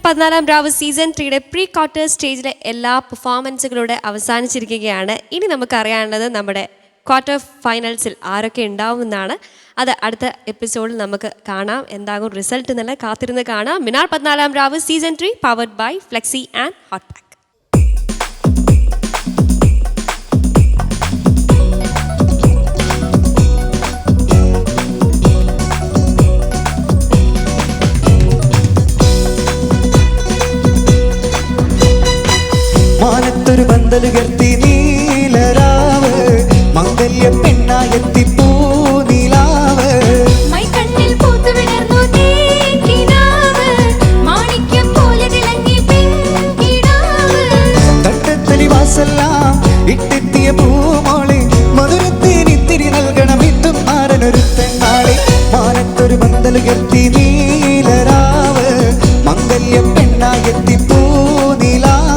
14-ാം രാവ് season 3യുടെ pre quarter സ്റ്റേജിലെ എല്ലാ പെർഫോമൻസുകളുടെ അവസാനിച്ചിരിക്കുകയാണ്. ഇനി നമുക്കറിയാനുള്ളത് നമ്മുടെ ക്വാർട്ടർ ഫൈനൽസിൽ ആരൊക്കെ ഉണ്ടാവുമെന്നാണ്. അത് അടുത്ത എപ്പിസോഡിൽ നമുക്ക് കാണാം. എന്താകും റിസൾട്ട് എന്നുള്ള കാത്തിരുന്ന് കാണാം. മിനാർ 14-ാം രാവ് season 3 powered by Flexi and hot pack. മാനത്തൊരു പന്തലുകർത്തി നീലരാവ് മംഗല്യ പെണ്ണായെത്തി പൂനിലാവ് മൈക്കണ്ണിൽ പൂത്തുവിടർന്നു തേക്കിനാവ് മാണിക്യം പോലെ തിളങ്ങി പെൺകിടാവ് തട്ടത്തലി വാസെല്ലാം ഇട്ടെത്തിയ പൂമോളെ മധുരത്തേനിത്തിരി നൽകണം ഇത്തും മാറനൊരു പെണ്ണാളെ. മാനത്തൊരു പന്തലുകർത്തി നീലരാവ് മംഗല്യ പെണ്ണായെത്തി പൂനിലാവ്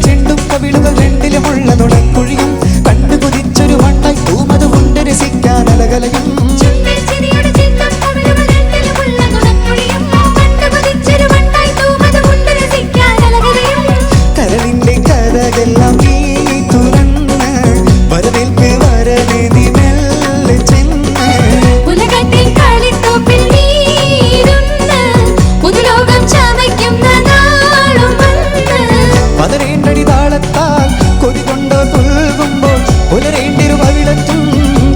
ചെണ്ടും കവിളുകൾ രണ്ടിലുമുള്ള നുണക്കുഴിയും കണ്ടു കുതിച്ചൊരു മണ്ണായി തൂമത് കൊണ്ട് രസിക്കാൻ അലകലയും കരളിന്റെ കരകെല്ലാം നീ തുറന്ന് വരവേൽക്ക് വരവേ നീ മെല്ലെ ചെന്ന് ഉലകത്തിൽ കളിത്തോപ്പിൽ നീരുന്ന് പുതുലോകം ചമയ്ക്കുന്ന നാളും വന്ന് പതരേണ്ടടി താളത്താൽ കൊതികൊണ്ടോ പുൽകുമ്പോൾ പുലരേണ്ടിരു കവിളത്തും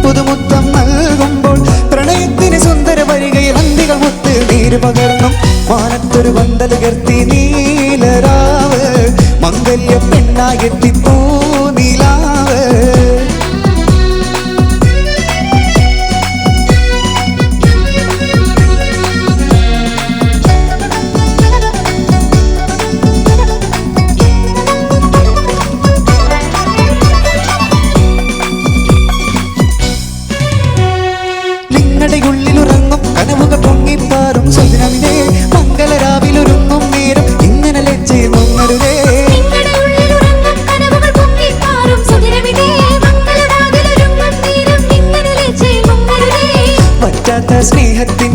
പുതുമുത്തം നൽകുമ്പോൾ പ്രണയത്തിന് സുന്ദര വരികയിൽ അന്തികൾ മുത്ത് നീര് പകർന്നും മാനത്തൊരു പന്തലുകർത്തി നീലരാവ് മംഗല്യ പെണ്ണായെത്തി പൂനിലാവ് ഉള്ളിലുറങ്ങും കനവുകൾ പൊങ്ങിപ്പാറും സ്വപ്നമിതേ മംഗളരാവിലൊരുങ്ങും നേരം ഇങ്ങനെ ലജ്ജയുമരുതേ പറ്റാത്ത സ്നേഹത്തിൽ